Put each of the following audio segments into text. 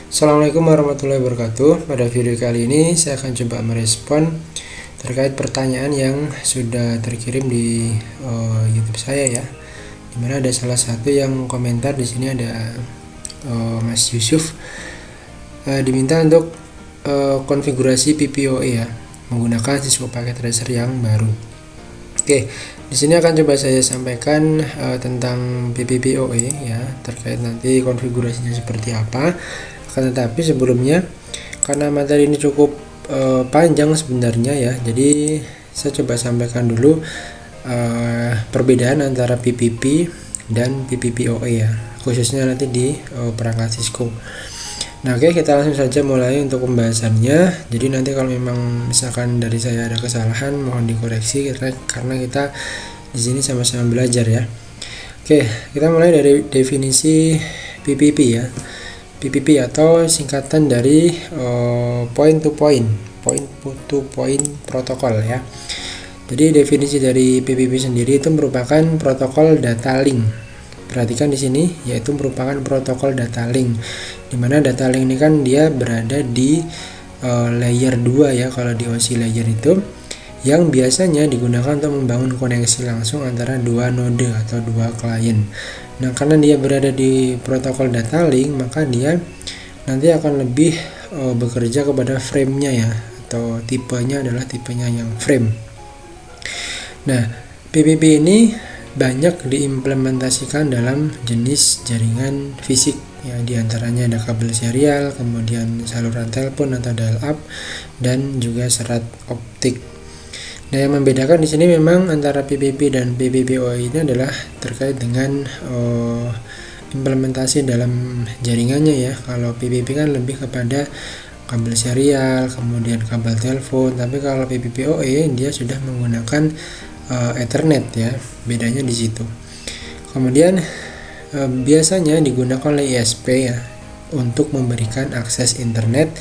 Assalamualaikum warahmatullahi wabarakatuh. Pada video kali ini saya akan coba merespon terkait pertanyaan yang sudah terkirim di YouTube saya ya. Dimana ada salah satu yang komentar di sini ada Mas Yusuf diminta untuk konfigurasi PPPoE ya, menggunakan Cisco Packet Tracer yang baru. Oke, di sini akan coba saya sampaikan tentang PPPoE ya, terkait nanti konfigurasinya seperti apa. Tetapi sebelumnya, karena materi ini cukup panjang sebenarnya ya, jadi saya coba sampaikan dulu perbedaan antara PPP dan PPPoE ya, khususnya nanti di perangkat Cisco. Nah oke, kita langsung saja mulai untuk pembahasannya. Jadi nanti kalau memang misalkan dari saya ada kesalahan, mohon dikoreksi karena kita di sini sama-sama belajar ya. Oke, kita mulai dari definisi PPP ya. PPP atau singkatan dari point to point protokol ya. Jadi definisi dari PPP sendiri itu merupakan protokol data link. Perhatikan di sini, yaitu merupakan protokol data link. Dimana data link ini kan dia berada di layer 2 ya, kalau di OSI layer itu, yang biasanya digunakan untuk membangun koneksi langsung antara dua node atau dua klien. Nah, karena dia berada di protokol data link, maka dia nanti akan lebih bekerja kepada frame-nya ya, atau tipenya adalah tipenya yang frame. Nah, PPP ini banyak diimplementasikan dalam jenis jaringan fisik ya, diantaranya ada kabel serial, kemudian saluran telepon atau dial-up, dan juga serat optik. Nah, yang membedakan di sini memang antara PPP dan PPPoE ini adalah terkait dengan implementasi dalam jaringannya ya. Kalau PPP kan lebih kepada kabel serial, kemudian kabel telepon, tapi kalau PPPoE dia sudah menggunakan Ethernet ya. Bedanya di situ. Kemudian biasanya digunakan oleh ISP ya untuk memberikan akses internet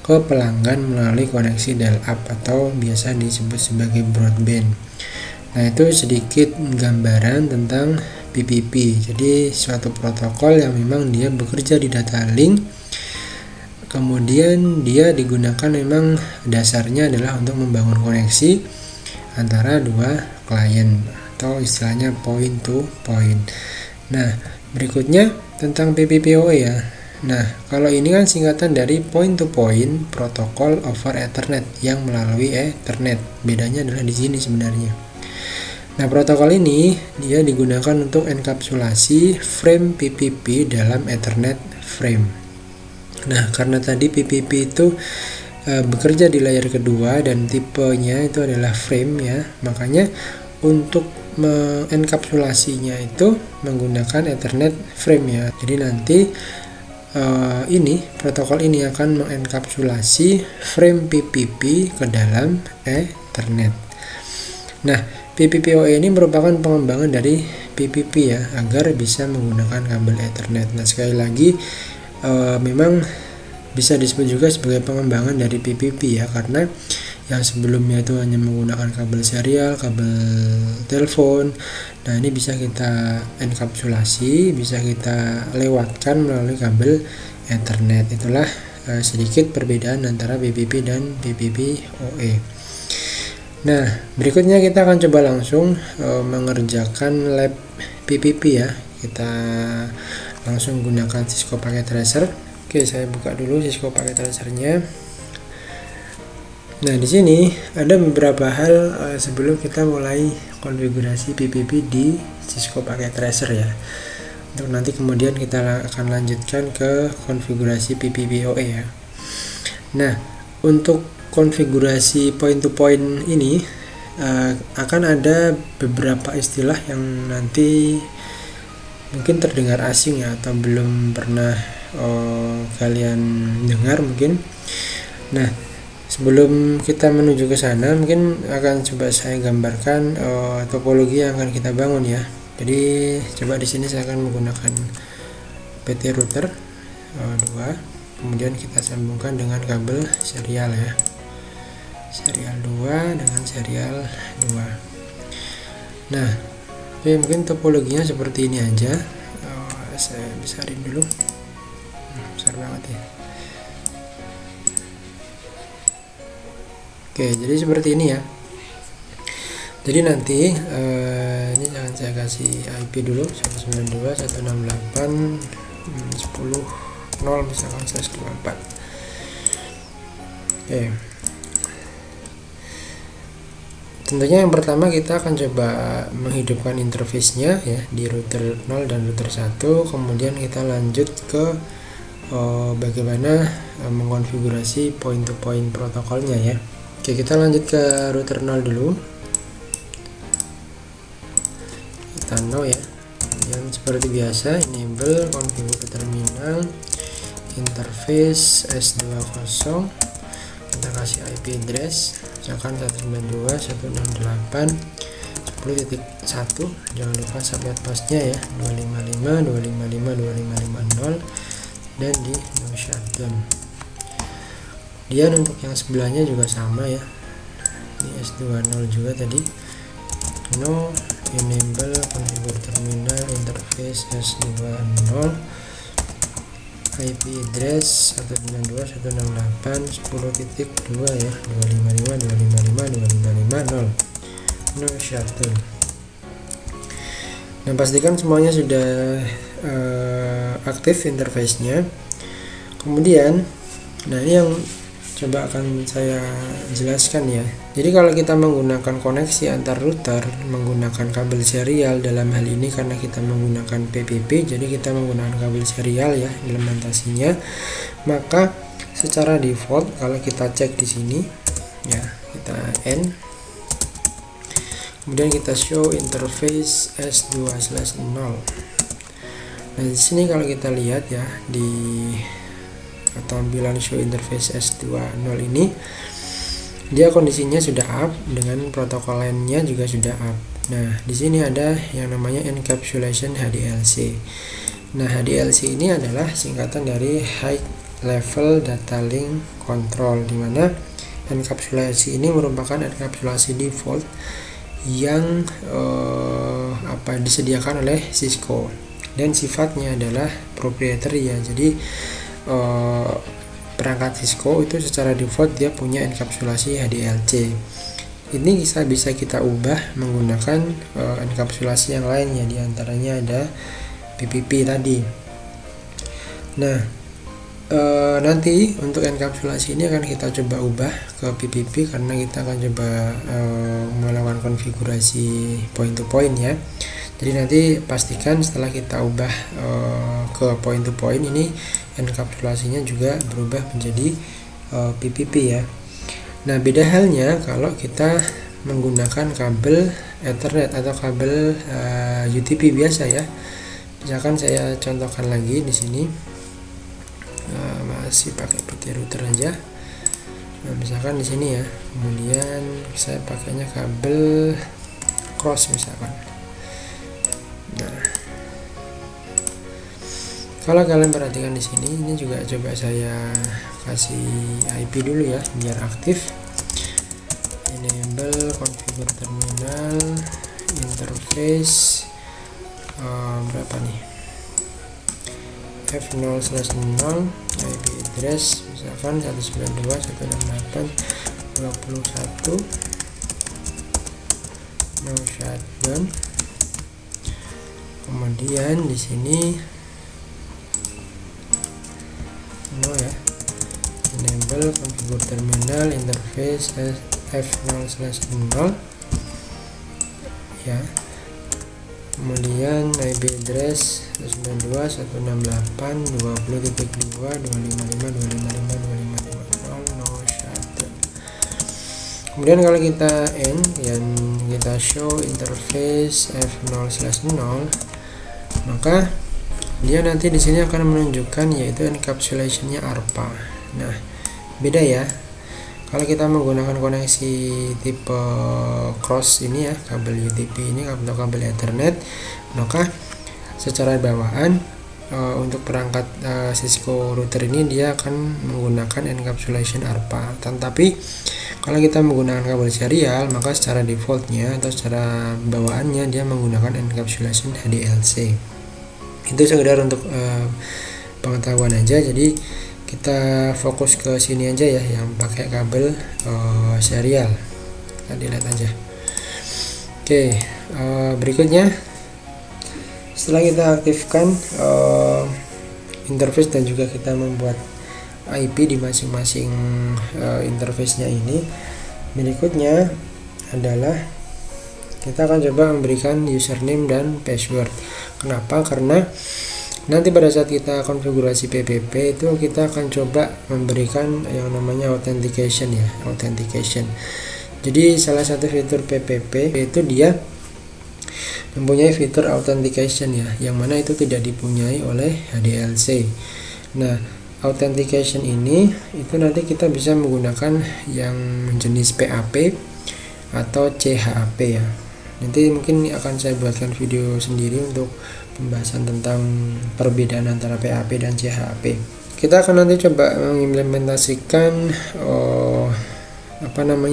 ke pelanggan melalui koneksi dial-up atau biasa disebut sebagai broadband. Nah, itu sedikit gambaran tentang PPP. Jadi suatu protokol yang memang dia bekerja di data link, kemudian dia digunakan memang dasarnya adalah untuk membangun koneksi antara dua klien atau istilahnya point to point. Nah, berikutnya tentang PPPoE ya. Nah, kalau ini kan singkatan dari point to point protocol over Ethernet yang melalui Ethernet. Bedanya adalah di sini sebenarnya. Nah, protokol ini dia digunakan untuk enkapsulasi frame PPP dalam Ethernet frame. Nah, karena tadi PPP itu bekerja di layer kedua dan tipenya itu adalah frame ya, makanya untuk mengenkapsulasinya itu menggunakan Ethernet frame ya. Jadi nanti ini protokol ini akan mengenkapsulasi frame PPP ke dalam Ethernet. Nah, PPPoE ini merupakan pengembangan dari PPP ya, agar bisa menggunakan kabel Ethernet. Nah, sekali lagi memang bisa disebut juga sebagai pengembangan dari PPP ya, karena yang sebelumnya itu hanya menggunakan kabel serial, kabel telepon. Nah, ini bisa kita enkapsulasi, bisa kita lewatkan melalui kabel Ethernet. Itulah sedikit perbedaan antara PPP dan PPPoE. Nah, berikutnya kita akan coba langsung mengerjakan lab PPP ya. Kita langsung gunakan Cisco Packet Tracer. Oke, saya buka dulu Cisco Packet Tracer-nya. Nah, di sini ada beberapa hal sebelum kita mulai konfigurasi PPP di Cisco Packet Tracer ya. Untuk nanti kemudian kita akan lanjutkan ke konfigurasi PPPoE ya. Nah, untuk konfigurasi point to point ini akan ada beberapa istilah yang nanti mungkin terdengar asing ya, atau belum pernah kalian dengar mungkin. Nah, sebelum kita menuju ke sana, mungkin akan coba saya gambarkan topologi yang akan kita bangun ya. Jadi coba di sini saya akan menggunakan PT router 2, kemudian kita sambungkan dengan kabel serial ya, serial 2 dengan serial 2. Nah, Oke, mungkin topologinya seperti ini aja. Saya besarin dulu. Besar banget ya. Oke, jadi seperti ini ya. Jadi nanti ini jangan saya kasih IP dulu 192.168.10.0 misalkan /24. Oke. Tentunya yang pertama kita akan coba menghidupkan interface-nya ya di router 0 dan router 1, kemudian kita lanjut ke bagaimana mengkonfigurasi point-to-point protokolnya ya. Oke, kita lanjut ke router 0 dulu. Kita no ya. Kemudian seperti biasa enable configure terminal interface S20. Kita kasih IP address misalkan 192.168.10.1. jangan lupa subnet passnya ya 255.255.255.0 dan di no shutdown. Kemudian untuk yang sebelahnya juga sama ya, ini S20 juga tadi no enable configure terminal interface S20 IP address 192.168.10.2 ya 255.255.255.0 no shutdown. Nah, pastikan semuanya sudah aktif interface-nya. Kemudian nah ini yang coba akan saya jelaskan ya. Jadi kalau kita menggunakan koneksi antar router menggunakan kabel serial, dalam hal ini karena kita menggunakan PPP, jadi kita menggunakan kabel serial ya implementasinya, maka secara default kalau kita cek di sini ya, kita N, kemudian kita show interface S2/0. Nah, di sini kalau kita lihat ya di tampilan show interface S20 ini, dia kondisinya sudah up dengan protokol lainnya juga sudah up. Nah, di sini ada yang namanya encapsulation HDLC. Nah, HDLC ini adalah singkatan dari High Level Data Link Control, di mana enkapsulasi ini merupakan enkapsulasi default yang disediakan oleh Cisco dan sifatnya adalah proprietary ya. Jadi perangkat Cisco itu secara default dia punya enkapsulasi HDLC. Ini bisa kita ubah menggunakan enkapsulasi yang lain ya, diantaranya ada PPP tadi. Nah, nanti untuk enkapsulasi ini akan kita coba ubah ke PPP karena kita akan coba melakukan konfigurasi point to point ya. Jadi nanti pastikan setelah kita ubah ke point to point ini enkapsulasinya juga berubah menjadi PPP ya. Nah, beda halnya kalau kita menggunakan kabel Ethernet atau kabel UTP biasa ya. Misalkan saya contohkan lagi di sini, masih pakai putih router aja. Nah, misalkan di sini ya, kemudian saya pakainya kabel cross misalkan. Nah, kalau kalian perhatikan di sini, ini juga coba saya kasih IP dulu ya biar aktif. Enable configure terminal interface berapa nih? F0/0 IP address misalkan 192.168.21 no shutdown. Kemudian di sini no ya, enable configure terminal interface F0/0 ya. Kemudian IP address 192.168.20.2.255.255.255.255.0 no shutdown. Kemudian kalau kita N yang kita show interface F0/0, maka dia nanti di sini akan menunjukkan yaitu encapsulation-nya ARPA. Nah, beda ya. Kalau kita menggunakan koneksi tipe cross ini ya, kabel UTP ini atau kabel Ethernet, maka secara bawaan untuk perangkat Cisco router ini dia akan menggunakan encapsulation ARPA. Tetapi Kalau kita menggunakan kabel serial, maka secara defaultnya atau secara bawaannya dia menggunakan encapsulation HDLC. Itu sekedar untuk pengetahuan aja. Jadi kita fokus ke sini aja ya, yang pakai kabel serial. Kita lihat aja. Oke, berikutnya setelah kita aktifkan interface dan juga kita membuat IP di masing-masing interface-nya ini, berikutnya adalah kita akan coba memberikan username dan password. Kenapa? Karena nanti pada saat kita konfigurasi PPP itu kita akan coba memberikan yang namanya authentication ya, authentication. Jadi salah satu fitur PPP itu dia mempunyai fitur authentication ya, yang mana itu tidak dipunyai oleh HDLC. Nah, authentication ini itu nanti kita bisa menggunakan yang jenis PAP atau CHAP ya. Nanti mungkin akan saya buatkan video sendiri untuk pembahasan tentang perbedaan antara PAP dan CHAP. Kita akan nanti coba mengimplementasikan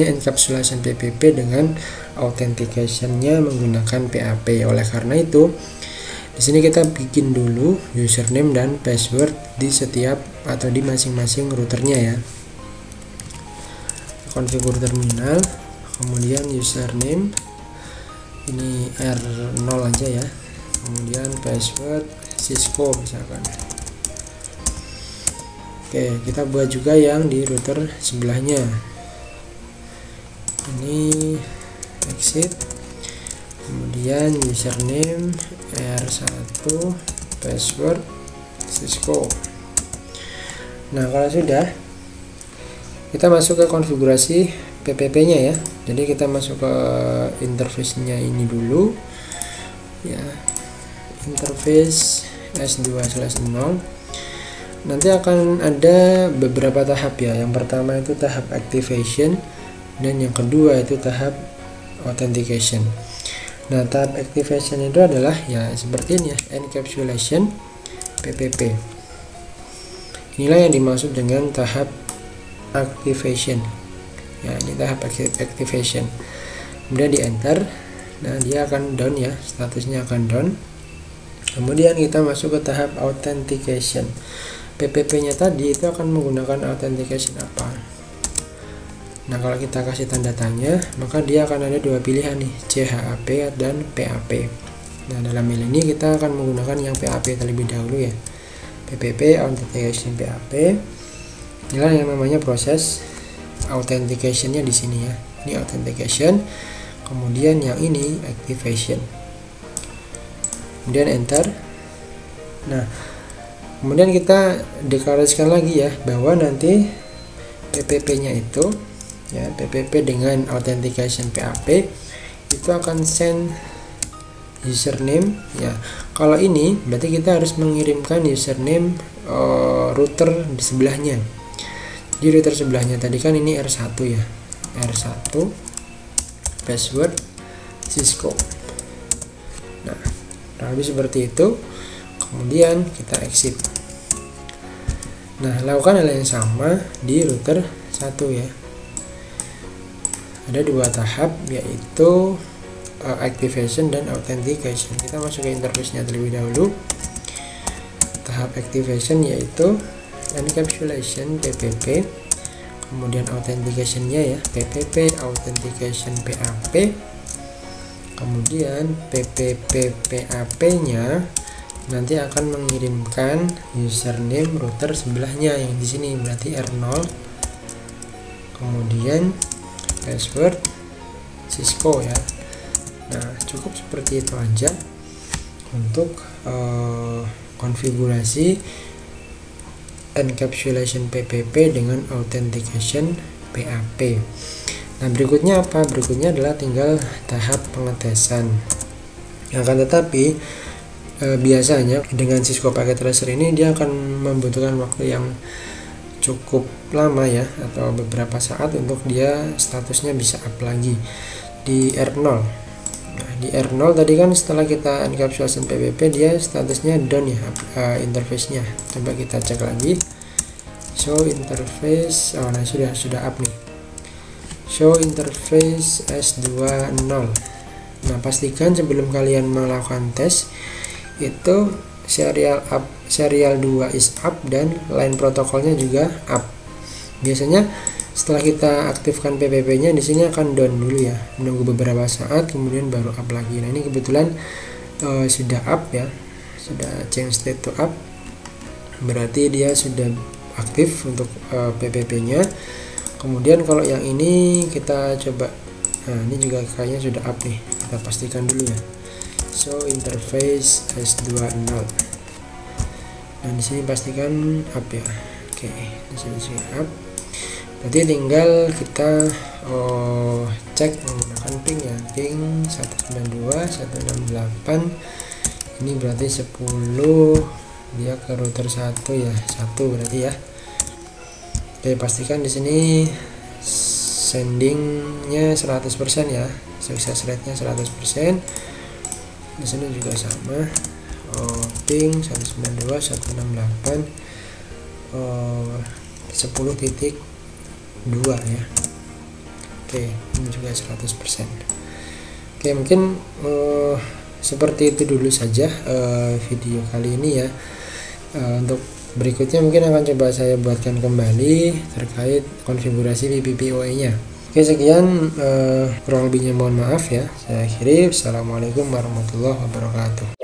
encapsulation PPP dengan authentication-nya menggunakan PAP. Oleh karena itu, di sini kita bikin dulu username dan password di setiap atau di masing-masing routernya ya. Konfigur terminal, kemudian username ini R0 aja ya, kemudian password Cisco misalkan. Oke, kita buat juga yang di router sebelahnya. Ini exit, kemudian username R1, password Cisco. Nah, kalau sudah, kita masuk ke konfigurasi PPP nya ya. Jadi kita masuk ke interface nya ini dulu ya, interface S2/0. Nanti akan ada beberapa tahap ya. Yang pertama itu tahap activation, dan yang kedua itu tahap authentication. Nah, tahap activation itu adalah ya seperti ini ya, encapsulation PPP. Inilah yang dimaksud dengan tahap activation. Ya, ini tahap activation. Kemudian di enter. Nah, dia akan down ya, statusnya akan down. Kemudian kita masuk ke tahap authentication. PPP-nya tadi itu akan menggunakan authentication apa? Nah, kalau kita kasih tanda tanya, maka dia akan ada dua pilihan nih, CHAP dan PAP. Nah, dalam hal ini kita akan menggunakan yang PAP terlebih dahulu ya. PPP authentication PAP. Inilah yang namanya proses authentication-nya di sini ya. Ini authentication. Kemudian yang ini activation. Kemudian enter. Nah, kemudian kita deklarasikan lagi ya bahwa nanti PPP-nya itu ya, PPP dengan authentication PAP itu akan send username ya. Kalau ini berarti kita harus mengirimkan username router di sebelahnya. Di router sebelahnya tadi kan ini R1 ya, R1 password Cisco. Nah, lebih seperti itu. Kemudian kita exit. Nah, lakukan hal yang sama di router 1 ya. Ada dua tahap, yaitu activation dan authentication. Kita masuk ke interface-nya terlebih dahulu. Tahap activation yaitu encapsulation PPP, kemudian authentication-nya ya, PPP authentication PAP. Kemudian PPP PAP-nya nanti akan mengirimkan username router sebelahnya yang di sini, berarti R0. Kemudian password Cisco ya. Nah, cukup seperti itu aja untuk konfigurasi encapsulation PPP dengan authentication PAP. Nah, berikutnya apa? Berikutnya adalah tinggal tahap pengetesan. Akan tetapi biasanya dengan Cisco Packet Tracer ini dia akan membutuhkan waktu yang cukup lama ya, atau beberapa saat untuk dia statusnya bisa up lagi di R0. Nah, di R0 tadi kan setelah kita encapsulation PPP dia statusnya down ya, interface-nya. Coba kita cek lagi. Show interface. Oh, nah sudah up nih. show interface S20. Nah, pastikan sebelum kalian melakukan tes itu serial 2 is up dan line protokolnya juga up. Biasanya setelah kita aktifkan PPP-nya di sini akan down dulu ya, menunggu beberapa saat kemudian baru up lagi. Nah, ini kebetulan sudah up ya, sudah change state to up, berarti dia sudah aktif untuk PPP-nya. Kemudian kalau yang ini kita coba, nah ini juga kayaknya sudah up nih, kita pastikan dulu ya, show interface S20. Nah, di sini pastikan up ya. Oke, di sini up. Berarti tinggal kita cek menggunakan ping ya, ping 192.168. Ini berarti 10, dia ke router 1 ya, 1 berarti ya. Oke, pastikan di sini sendingnya 100% ya, success rate-nya 100%. Di sini juga sama, ping 192.168 10.2 ya. Oke, ini juga 100%. Oke, mungkin seperti itu dulu saja video kali ini ya. Untuk berikutnya mungkin akan coba saya buatkan kembali terkait konfigurasi PPPoE nya. Oke, sekian, kurang lebihnya mohon maaf ya. Saya akhiri. Assalamualaikum warahmatullahi wabarakatuh.